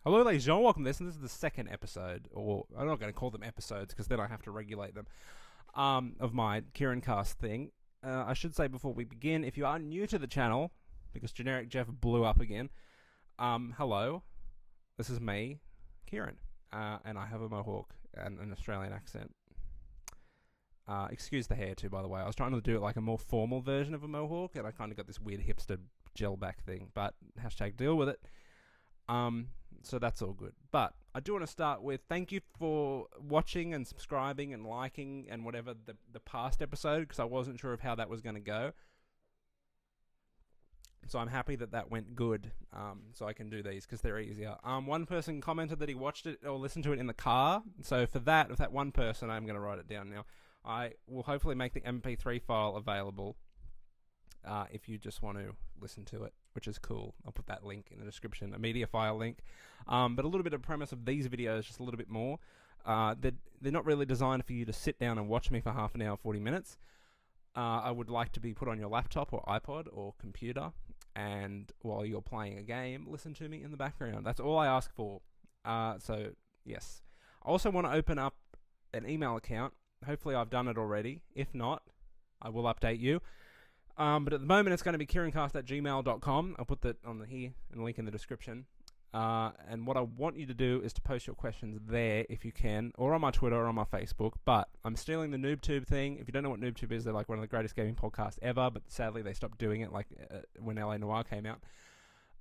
Hello, ladies and gentlemen. Welcome to this, and this is the second episode, or I'm not going to call them episodes because then I have to regulate them, of my Kieran Cast thing. I should say before we begin, if you are new to the channel, because Generic Jeff blew up again, hello, this is me, Kieran, and I have a mohawk and an Australian accent. Excuse the hair too, by the way. I was trying to do it like a more formal version of a mohawk, and I kind of got this weird hipster gel back thing, but hashtag deal with it. So that's all good. But I do want to start with thank you for watching and subscribing and liking and whatever the past episode, because I wasn't sure of how that was going to go. So I'm happy that that went good, so I can do these because they're easier. One person commented that he watched it or listened to it in the car. So for that, if that one person, I'm going to write it down now. I will hopefully make the MP3 file available if you just want to listen to it, which is cool. I'll put that link in the description, a media file link. But a little bit of premise of these videos, just a little bit more. They're not really designed for you to sit down and watch me for half an hour, 40 minutes. I would like to be put on your laptop or iPod or computer, and while you're playing a game, listen to me in the background. That's all I ask for. So, yes. I also want to open up an email account. Hopefully I've done it already. If not, I will update you. But at the moment, it's going to be kierancast@gmail.com. I'll put that on here and link in the description. And what I want you to do is to post your questions there if you can, or on my Twitter or on my Facebook. But I'm stealing the NoobTube thing. If you don't know what NoobTube is, they're like one of the greatest gaming podcasts ever, but sadly they stopped doing it when LA Noire came out.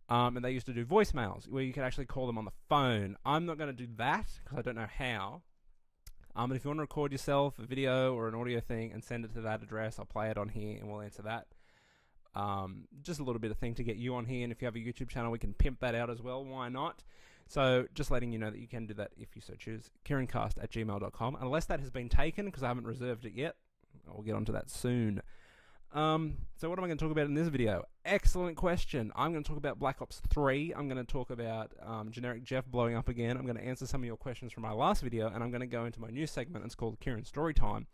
And they used to do voicemails where you could actually call them on the phone. I'm not going to do that because I don't know how. But if you want to record yourself, a video or an audio thing, and send it to that address, I'll play it on here and we'll answer that. Just a little bit of thing to get you on here, and if you have a YouTube channel, we can pimp that out as well. Why not? So just letting you know that you can do that if you so choose. kierancast@gmail.com, unless that has been taken, because I haven't reserved it yet. I'll get onto that soon. So what am I going to talk about in this video? Excellent question. I'm going to talk about Black Ops 3. I'm going to talk about Generic Jeff blowing up again. I'm going to answer some of your questions from my last video, and I'm going to go into my new segment. It's called Kieran Storytime,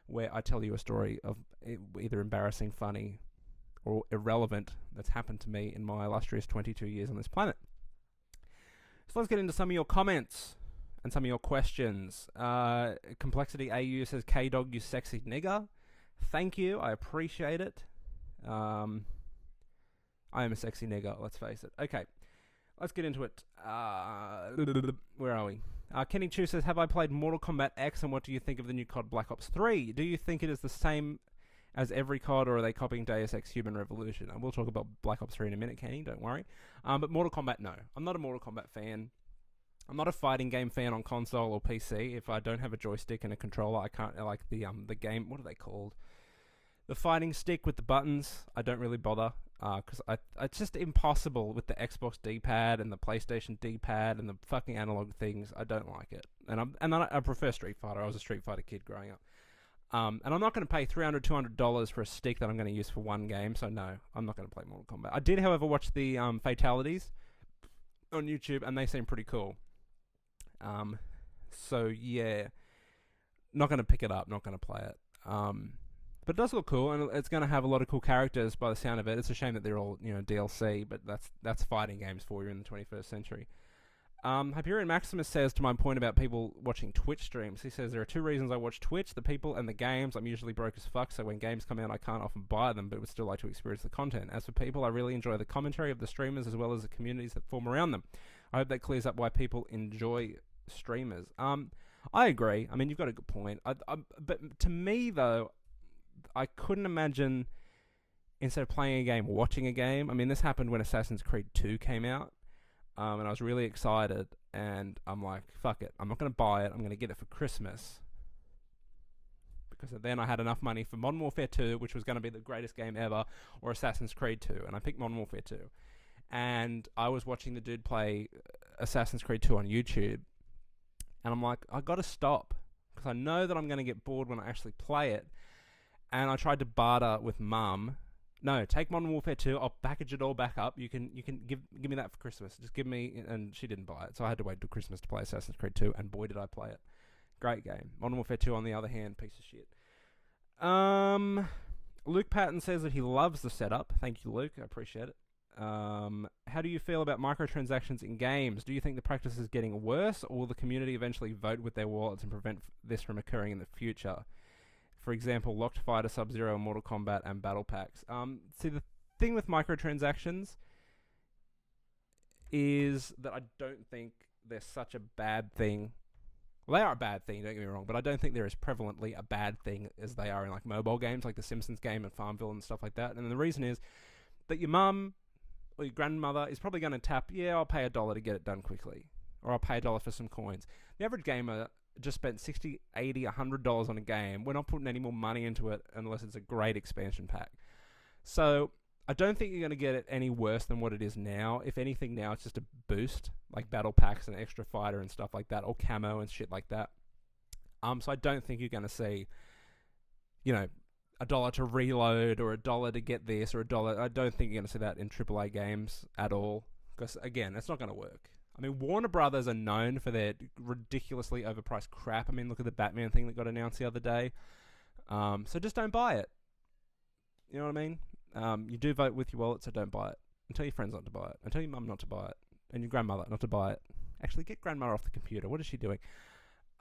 where I tell you a story of either embarrassing, funny, or irrelevant that's happened to me in my illustrious 22 years on this planet. So let's get into some of your comments and some of your questions. Complexity AU says, K-Dog, you sexy nigger. Thank you, I appreciate it. I am a sexy nigger, let's face it. Okay, let's get into it. Where are we? Kenny Chu says, have I played Mortal Kombat X, and what do you think of the new COD Black Ops 3? Do you think it is the same as every COD, or are they copying Deus Ex Human Revolution? And we'll talk about Black Ops 3 in a minute, Kenny, don't worry. But Mortal Kombat, no. I'm not a Mortal Kombat fan. I'm not a fighting game fan on console or PC. If I don't have a joystick and a controller, I can't, like the game, what are they called? The fighting stick with the buttons, I don't really bother, because it's just impossible with the Xbox D-pad and the PlayStation D-pad and the fucking analog things. I don't like it. And I prefer Street Fighter. I was a Street Fighter kid growing up. And I'm not going to pay $300, $200 for a stick that I'm going to use for one game, so no, I'm not going to play Mortal Kombat. I did, however, watch the fatalities on YouTube, and they seem pretty cool. So yeah, not going to pick it up, not going to play it. But it does look cool, and it's going to have a lot of cool characters by the sound of it. It's a shame that they're all, DLC, but that's fighting games for you in the 21st century. Hyperion Maximus says, to my point about people watching Twitch streams, he says, there are two reasons I watch Twitch, the people and the games. I'm usually broke as fuck, so when games come out, I can't often buy them, but would still like to experience the content. As for people, I really enjoy the commentary of the streamers as well as the communities that form around them. I hope that clears up why people enjoy streamers. I agree. I mean, you've got a good point. But to me, though, I couldn't imagine, instead of playing a game, watching a game. I mean, this happened when Assassin's Creed 2 came out. And I was really excited, and I'm like, fuck it, I'm not going to buy it, I'm going to get it for Christmas. Because then I had enough money for Modern Warfare 2, which was going to be the greatest game ever, or Assassin's Creed 2, and I picked Modern Warfare 2. And I was watching the dude play Assassin's Creed 2 on YouTube, and I'm like, I got to stop, because I know that I'm going to get bored when I actually play it. And I tried to barter with Mum. No, take Modern Warfare 2. I'll package it all back up. You can give me that for Christmas. Just give me, and she didn't buy it, so I had to wait till Christmas to play Assassin's Creed 2. And boy, did I play it! Great game. Modern Warfare 2, on the other hand, piece of shit. Luke Patton says that he loves the setup. Thank you, Luke. I appreciate it. How do you feel about microtransactions in games? Do you think the practice is getting worse, or will the community eventually vote with their wallets and prevent this from occurring in the future? For example, Locked Fighter, Sub-Zero, Mortal Kombat, and Battle Packs. See, the thing with microtransactions is that I don't think they're such a bad thing. Well, they are a bad thing, don't get me wrong, but I don't think they're as prevalently a bad thing as they are in like mobile games like the Simpsons game and Farmville and stuff like that. And the reason is that your mum or your grandmother is probably going to tap, yeah, I'll pay $1 to get it done quickly. Or I'll pay $1 for some coins. The average gamer just spent $60, $80, $100 on a game. We're not putting any more money into it unless it's a great expansion pack. So I don't think you're going to get it any worse than what it is now. If anything, now it's just a boost, like battle packs and extra fighter and stuff like that, or camo and shit like that. So I don't think you're going to see, $1 to reload or $1 to get this or $1. I don't think you're going to see that in AAA games at all. Because, again, it's not going to work. I mean, Warner Brothers are known for their ridiculously overpriced crap. I mean, look at the Batman thing that got announced the other day. So just don't buy it. You know what I mean? You do vote with your wallet, so don't buy it. And tell your friends not to buy it. And tell your mum not to buy it. And your grandmother not to buy it. Actually, get grandma off the computer. What is she doing?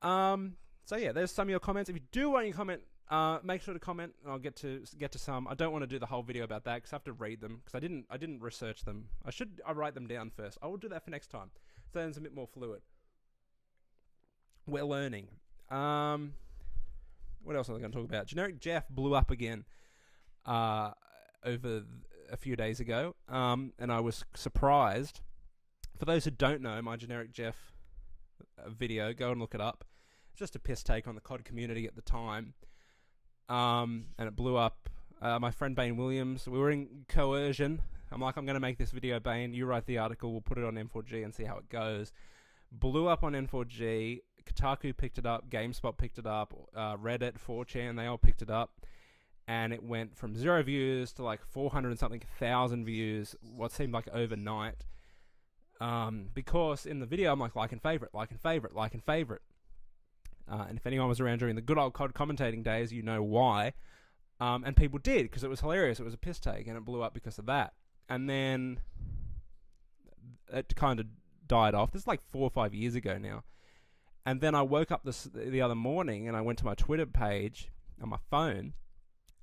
So yeah, there's some of your comments. If you do want your comment, make sure to comment, and I'll get to some. I don't want to do the whole video about that because I have to read them because I didn't research them. I write them down first. I will do that for next time, so then it's a bit more fluid. We're learning. What else was I going to talk about? Generic Jeff blew up again over a few days ago, and I was surprised. For those who don't know, my Generic Jeff video, go and look it up. It's just a piss take on the COD community at the time. And it blew up. My friend Bane Williams, we were in coercion. I'm like, I'm going to make this video, Bane. You write the article. We'll put it on N4G and see how it goes. Blew up on N4G. Kotaku picked it up. GameSpot picked it up. Reddit, 4chan, they all picked it up. And it went from 0 views to like 400 and something thousand views, what seemed like overnight. Because in the video, I'm like and favorite, like and favorite, like and favorite. And if anyone was around during the good old COD commentating days, you know why. And people did, because it was hilarious. It was a piss take, and it blew up because of that. And then it kind of died off. This is like 4 or 5 years ago now. And then I woke up the other morning, and I went to my Twitter page on my phone,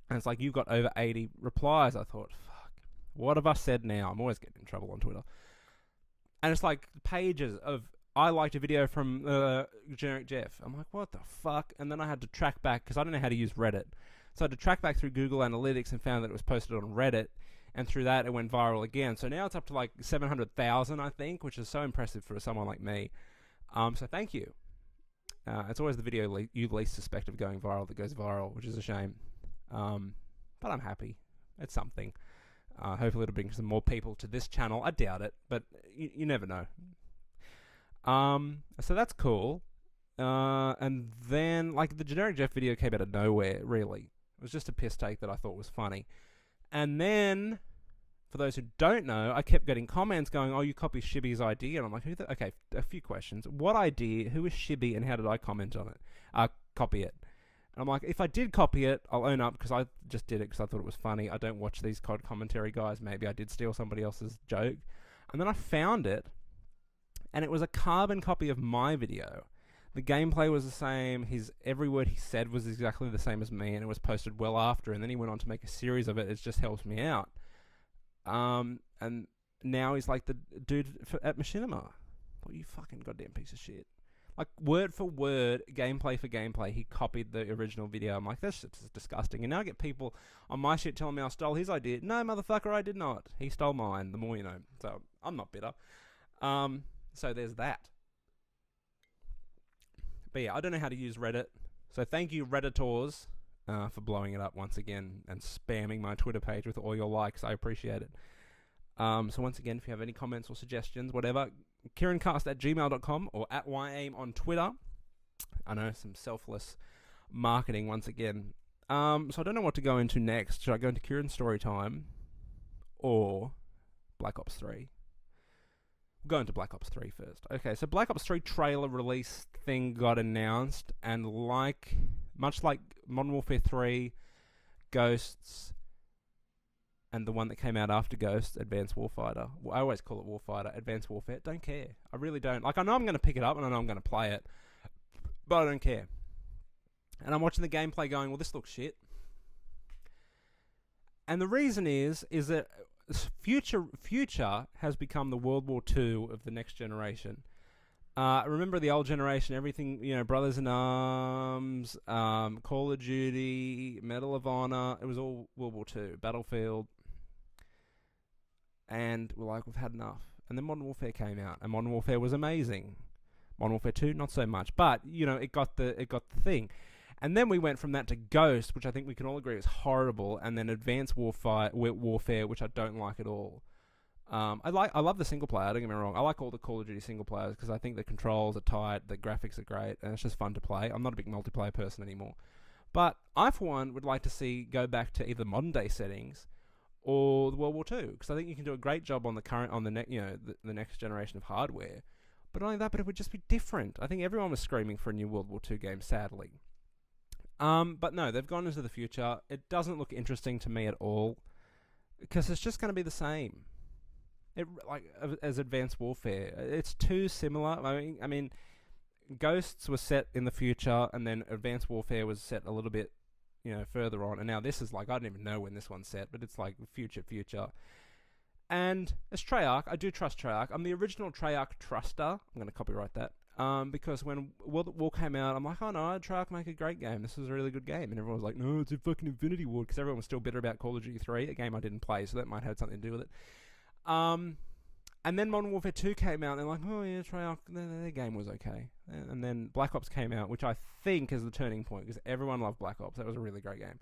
and it's like, you've got over 80 replies. I thought, fuck, what have I said now? I'm always getting in trouble on Twitter. And it's like pages of, I liked a video from Generic Jeff. I'm like, what the fuck? And then I had to track back, because I don't know how to use Reddit. So I had to track back through Google Analytics and found that it was posted on Reddit. And through that, it went viral again. So now it's up to like 700,000, I think, which is so impressive for someone like me. So thank you. It's always the video you least suspect of going viral that goes viral, which is a shame. But I'm happy. It's something. Hopefully it'll bring some more people to this channel. I doubt it, but you never know. So that's cool. And then, like, the Generic Jeff video came out of nowhere, really. It was just a piss take that I thought was funny. And then, for those who don't know, I kept getting comments going, oh, you copied Shibby's idea. And I'm like, okay, a few questions. What idea? Who is Shibby? And how did I comment on it? Copy it. And I'm like, if I did copy it, I'll own up, because I just did it because I thought it was funny. I don't watch these COD commentary guys. Maybe I did steal somebody else's joke. And then I found it, and it was a carbon copy of my video. The gameplay was the same. Every word he said was exactly the same as me, and it was posted well after. And then he went on to make a series of it. It just helps me out. And now he's like the dude at Machinima. What, you fucking goddamn piece of shit. Like, word for word, gameplay for gameplay, he copied the original video. I'm like, this shit's disgusting. And now I get people on my shit telling me I stole his idea. No, motherfucker, I did not. He stole mine. The more you know. So, I'm not bitter. So there's that. But yeah, I don't know how to use Reddit. So thank you, Redditors, for blowing it up once again and spamming my Twitter page with all your likes. I appreciate it. So once again, if you have any comments or suggestions, whatever, kierancast@gmail.com or @yaim on Twitter. I know, some selfless marketing once again. So I don't know what to go into next. Should I go into Kieran's story time or Black Ops 3? We'll go into Black Ops 3 first. Okay, so Black Ops 3 trailer release thing got announced, and much like Modern Warfare 3, Ghosts, and the one that came out after Ghost, Advanced Warfighter. I always call it Warfighter, Advanced Warfare. Don't care. I really don't. Like, I know I'm going to pick it up and I know I'm going to play it, but I don't care. And I'm watching the gameplay going, well, this looks shit. And the reason is that Future has become the World War II of the next generation. Remember the old generation, everything, Brothers in Arms, Call of Duty, Medal of Honor, it was all World War II, Battlefield. And we're like, we've had enough. And then Modern Warfare came out, and Modern Warfare was amazing. Modern Warfare 2, not so much, but, it got the thing. And then we went from that to Ghost, which I think we can all agree is horrible, and then Advanced Warfare, which I don't like at all. I love the single player, don't get me wrong. I like all the Call of Duty single players because I think the controls are tight, the graphics are great, and it's just fun to play. I'm not a big multiplayer person anymore. But I, for one, would like to see go back to either modern day settings or the World War II, because I think you can do a great job on the next generation of hardware. But not only that, but it would just be different. I think everyone was screaming for a new World War II game, sadly. But no, they've gone into the future. It doesn't look interesting to me at all, because it's just going to be the same. As Advanced Warfare, it's too similar. I mean, Ghosts was set in the future, and then Advanced Warfare was set a little bit, further on. And now this is like, I don't even know when this one's set, but it's like future. And as Treyarch, I do trust Treyarch. I'm the original Treyarch truster. I'm going to copyright that. Because when World at War came out, I'm like, oh no, Treyarch make a great game. This is a really good game. And everyone was like, no, it's a fucking Infinity Ward, because everyone was still bitter about Call of Duty 3, a game I didn't play, so that might have something to do with it. And then Modern Warfare 2 came out, and they're like, oh yeah, Treyarch, their game was okay. And then Black Ops came out, which I think is the turning point, because everyone loved Black Ops. That was a really great game.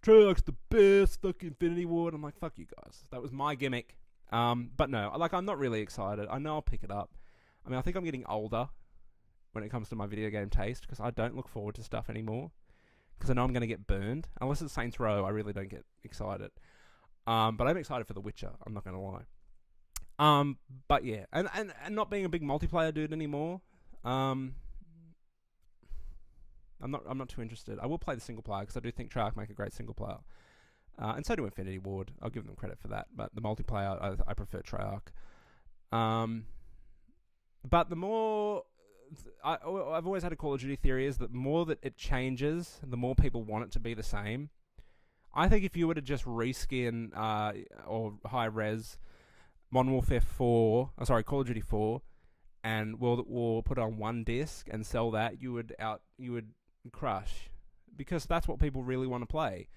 Treyarch's the best, fucking Infinity Ward. I'm like, fuck you guys. That was my gimmick. But no, I'm not really excited. I know I'll pick it up. I mean, I think I'm getting older when it comes to my video game taste, because I don't look forward to stuff anymore, because I know I'm going to get burned. Unless it's Saints Row, I really don't get excited. But I'm excited for The Witcher, I'm not going to lie. But yeah, and not being a big multiplayer dude anymore, I'm not too interested. I will play the single player, because I do think Treyarch make a great single player. And so do Infinity Ward. I'll give them credit for that. But the multiplayer, I prefer Treyarch. But the more... I've always had a Call of Duty theory is that the more that it changes, the more people want it to be the same. I think if you were to just reskin or high-res Modern Warfare 4... Call of Duty 4 and World at War put on one disc and sell that, you would crush. Because that's what people really want to play.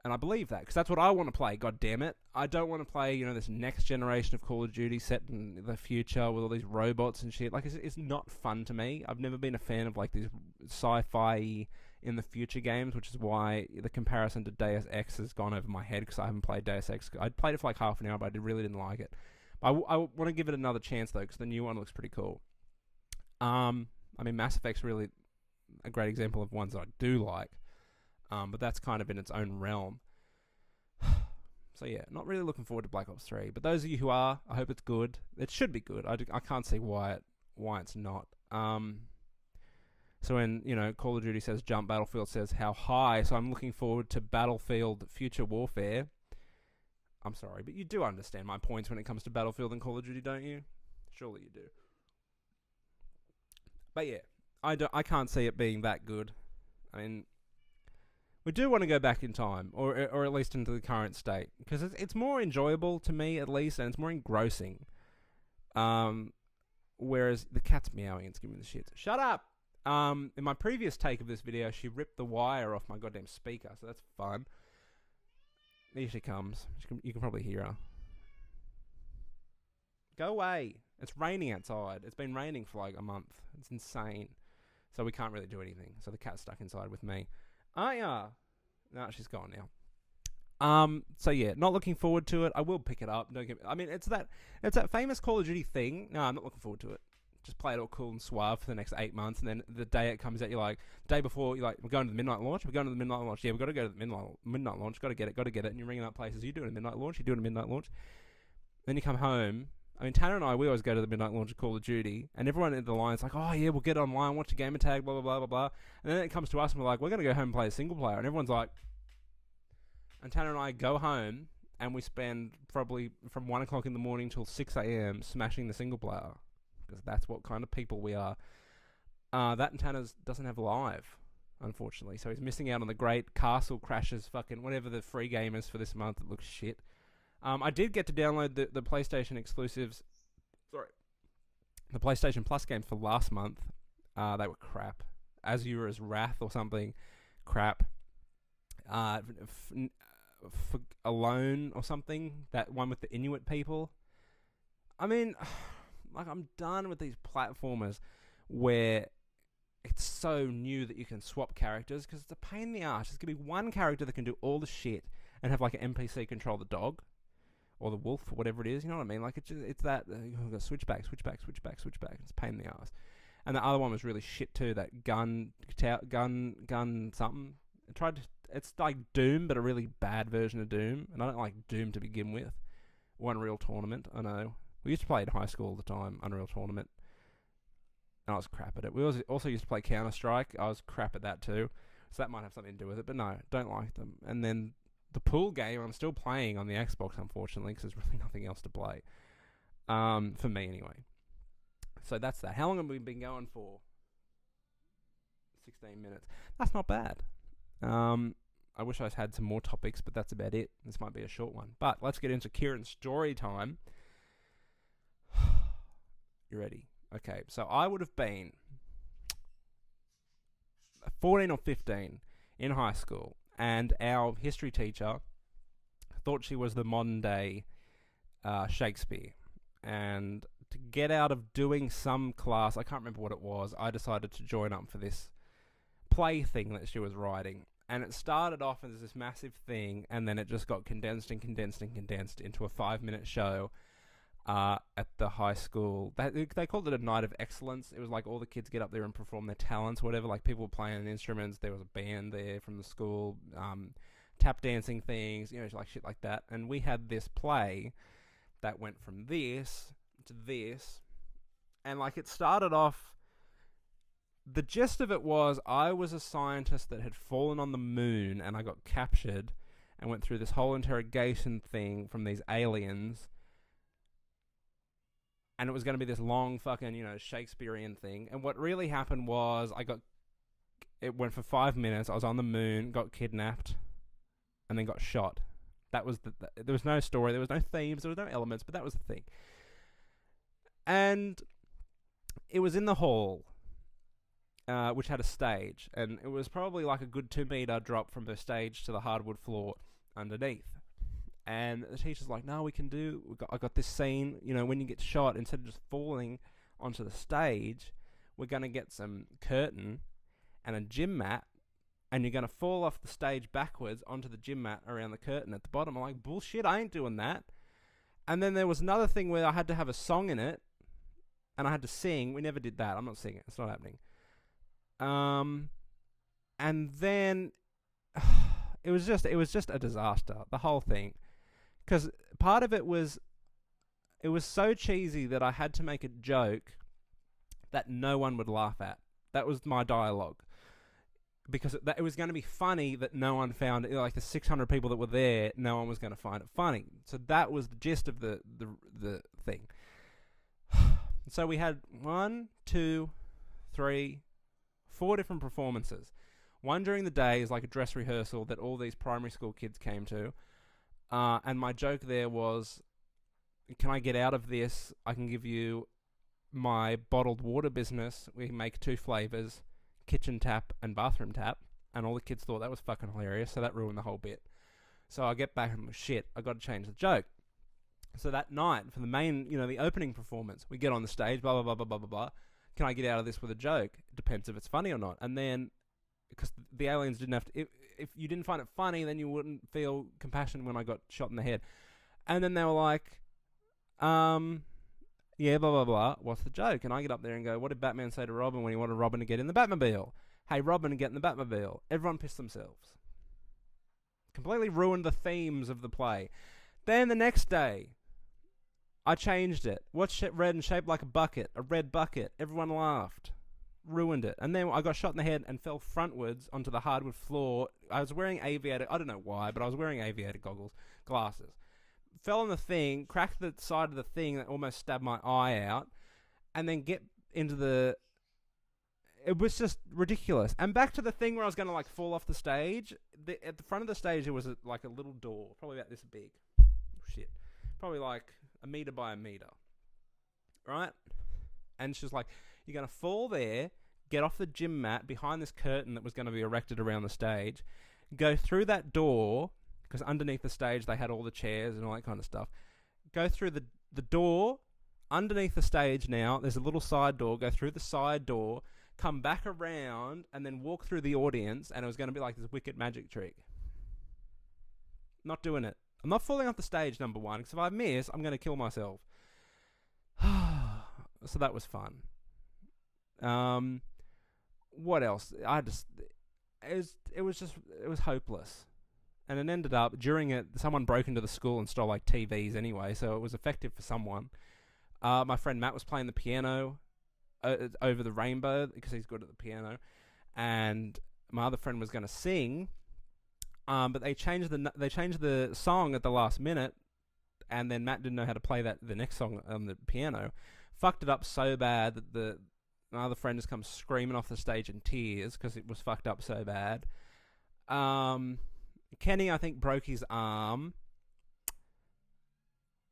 And I believe that, because that's what I want to play, god damn it. I don't want to play, this next generation of Call of Duty set in the future with all these robots and shit. Like, it's not fun to me. I've never been a fan of, like, these sci-fi in the future games, which is why the comparison to Deus Ex has gone over my head, because I haven't played Deus Ex. I played it for like half an hour, but I really didn't like it. I want to give it another chance, though, because the new one looks pretty cool. I mean, Mass Effect's really a great example of ones that I do like. But that's kind of in its own realm. So yeah, not really looking forward to Black Ops 3. But those of you who are, I hope it's good. It should be good. I can't see why it's not. So when, Call of Duty says jump, Battlefield says how high. So I'm looking forward to Battlefield Future Warfare. I'm sorry, but you do understand my points when it comes to Battlefield and Call of Duty, don't you? Surely you do. But yeah, I can't see it being that good. I mean... We do want to go back in time, or at least into the current state, because it's more enjoyable to me, at least, and it's more engrossing. Whereas the cat's meowing, it's giving me the shits. Shut up! In my previous take of this video, she ripped the wire off my goddamn speaker, so that's fun. Here she comes. You can probably hear her. Go away! It's raining outside. It's been raining for like a month. It's insane. So we can't really do anything. So the cat's stuck inside with me. Oh yeah. No, she's gone now. So yeah, not looking forward to it. I will pick it up. It's that famous Call of Duty thing. No, I'm not looking forward to it. Just play it all cool and suave for the next 8 months, and then the day it comes out, the day before, you're like, we're going to the midnight launch. Yeah, we've got to go to the midnight launch. Got to get it. And you're ringing up places. You're doing a midnight launch. Then you come home. I mean, Tanner and I, we always go to the midnight launch of Call of Duty, and everyone in the line's like, oh yeah, we'll get online, watch a gamer tag, blah, blah, blah, blah, blah. And then it comes to us, and we're like, we're going to go home and play a single player. And everyone's like... And Tanner and I go home, and we spend probably from 1 o'clock in the morning till 6 a.m. smashing the single player, because that's what kind of people we are. That and Tanner's doesn't have live, unfortunately, so he's missing out on the great Castle Crashers, fucking whatever the free game is for this month. It looks shit. I did get to download the PlayStation exclusives. Sorry, the PlayStation Plus games for last month. They were crap. Azura's Wrath or something, crap. Alone or something, that one with the Inuit people. I mean, like, I'm done with these platformers where it's so new that you can swap characters, because it's a pain in the arse. There's going to be one character that can do all the shit and have like an NPC control the dog or the wolf or whatever it is, you know what I mean? Like, it's that switch back. It's a pain in the arse. And the other one was really shit too, that gun something. It's like Doom, but a really bad version of Doom, and I don't like Doom to begin with. Or Unreal Tournament, I know. We used to play it in high school all the time, Unreal Tournament, and I was crap at it. We also used to play Counter-Strike. I was crap at that too, so that might have something to do with it, but no, don't like them. And then the pool game, I'm still playing on the Xbox, unfortunately, because there's really nothing else to play. For me, anyway. So that's that. How long have we been going for? 16 minutes. That's not bad. I wish I had some more topics, but that's about it. This might be a short one. But let's get into Kieran's story time. You ready? Okay, so I would have been 14 or 15 in high school, and our history teacher thought she was the modern day Shakespeare. And to get out of doing some class, I can't remember what it was, I decided to join up for this play thing that she was writing. And it started off as this massive thing, and then it just got condensed into a 5-minute show at the high school. They called it a night of excellence. It was like all the kids get up there and perform their talents, whatever. Like, people were playing instruments. There was a band there from the school, tap dancing things, like shit like that. And we had this play that went from this to this, and like, it started off. The gist of it was, I was a scientist that had fallen on the moon, and I got captured and went through this whole interrogation thing from these aliens. And it was going to be this long fucking, Shakespearean thing. And what really happened was, it went for 5 minutes, I was on the moon, got kidnapped, and then got shot. That was there was no story, there was no themes, there was no elements, but that was the thing. And it was in the hall, which had a stage, and it was probably like a good 2-meter drop from the stage to the hardwood floor underneath. And the teacher's like, no, I got this scene, when you get shot, instead of just falling onto the stage, we're going to get some curtain and a gym mat, and you're going to fall off the stage backwards onto the gym mat around the curtain at the bottom. I'm like, bullshit, I ain't doing that. And then there was another thing where I had to have a song in it, and I had to sing. We never did that. I'm not singing. It's not happening. And then it was just a disaster, the whole thing. Because part of it was so cheesy that I had to make a joke that no one would laugh at. That was my dialogue. Because it was going to be funny that no one found it. Like, the 600 people that were there, no one was going to find it funny. So that was the gist of the thing. So we had 1, 2, 3, 4 different performances. One during the day is like a dress rehearsal that all these primary school kids came to. And my joke there was, can I get out of this? I can give you my bottled water business. We make 2 flavors, kitchen tap and bathroom tap. And all the kids thought that was fucking hilarious, so that ruined the whole bit. So I get back and shit, I got to change the joke. So that night, for the main, the opening performance, we get on the stage, blah, blah, blah, blah, blah, blah, blah. Can I get out of this with a joke? It depends if it's funny or not. And then, because the aliens didn't have to, if you didn't find it funny, then you wouldn't feel compassion when I got shot in the head. And then they were like, yeah, blah, blah, blah, what's the joke? And I get up there and go, what did Batman say to Robin when he wanted Robin to get in the Batmobile? Hey, Robin, get in the Batmobile. Everyone pissed themselves. Completely ruined the themes of the play. Then the next day, I changed it. What's red and shaped like a bucket? A red bucket. Everyone laughed. Ruined it. And then I got shot in the head and fell frontwards onto the hardwood floor. I was wearing aviator... I don't know why, but I was wearing aviator glasses. fell on the thing, cracked the side of the thing that almost stabbed my eye out, and then get into the... It was just ridiculous. And back to the thing where I was going to like fall off the stage. At the front of the stage, there was like a little door, probably about this big. Shit. Probably like a meter by a meter. Right? And she was like, you're going to fall there, get off the gym mat behind this curtain that was going to be erected around the stage, go through that door, because underneath the stage they had all the chairs and all that kind of stuff. Go through the door, underneath the stage now, there's a little side door, go through the side door, come back around, and then walk through the audience, and it was going to be like this wicked magic trick. Not doing it. I'm not falling off the stage, number one, because if I miss, I'm going to kill myself. So that was fun. What else? It was hopeless. And it ended up, during it, someone broke into the school and stole like TVs anyway, so it was effective for someone. My friend Matt was playing the piano over the rainbow, because he's good at the piano, and my other friend was going to sing, but they changed the song at the last minute, and then Matt didn't know how to play the next song on the piano, fucked it up so bad that my other friend just comes screaming off the stage in tears because it was fucked up so bad. Kenny, I think, broke his arm.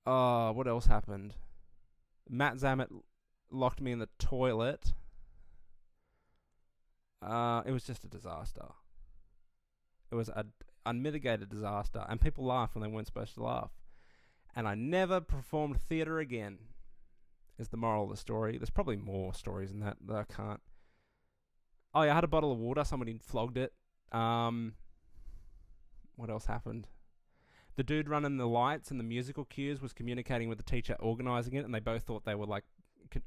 Oh, what else happened? Matt Zammit locked me in the toilet. It was just a disaster. It was an unmitigated disaster, and people laughed when they weren't supposed to laugh. And I never performed theatre again, is the moral of the story. There's probably more stories than that I can't... Oh yeah, I had a bottle of water, somebody flogged it. What else happened? The dude running the lights and the musical cues was communicating with the teacher organising it, and they both thought they were like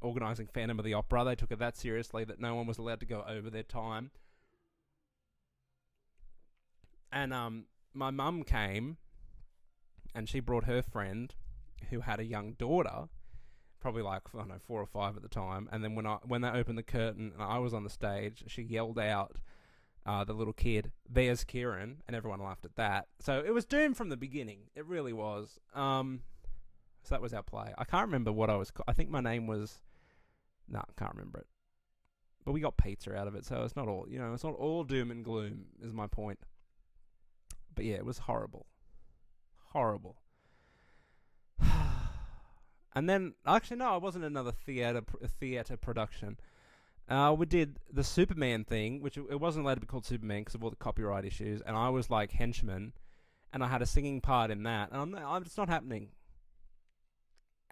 organising Phantom of the Opera. They took it that seriously that no one was allowed to go over their time. And my mum came, and she brought her friend, who had a young daughter, probably like, I don't know, 4 or 5 at the time. And then when they opened the curtain and I was on the stage, she yelled out, the little kid, "There's Kieran," and everyone laughed at that. So it was doomed from the beginning. It really was. So that was our play. I can't remember what I was... I think my name was... I can't remember it. But we got pizza out of it, so it's not all... it's not all doom and gloom, is my point. But yeah, it was horrible. Horrible. And then... Actually, no, it wasn't another theatre production. We did the Superman thing, which it wasn't allowed to be called Superman because of all the copyright issues, and I was like henchman, and I had a singing part in that, and it's not happening.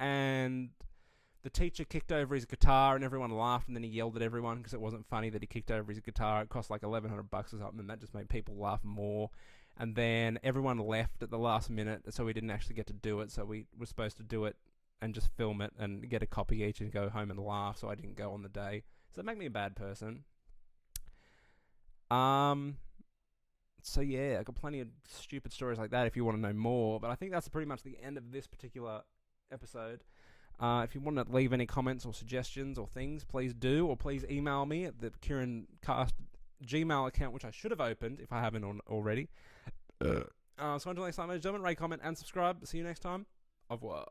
And the teacher kicked over his guitar, and everyone laughed, and then he yelled at everyone because it wasn't funny that he kicked over his guitar. It cost like $1,100 or something, and that just made people laugh more. And then everyone left at the last minute, so we didn't actually get to do it, so we were supposed to do it and just film it and get a copy each and go home and laugh, so I didn't go on the day. Does that make me a bad person? So yeah, I got plenty of stupid stories like that if you want to know more, but I think that's pretty much the end of this particular episode. If you want to leave any comments or suggestions or things, please do, or please email me at the KieranCast Gmail account, which I should have opened if I haven't already. So until next time, ladies and gentlemen, rate, comment, and subscribe. See you next time. Au revoir.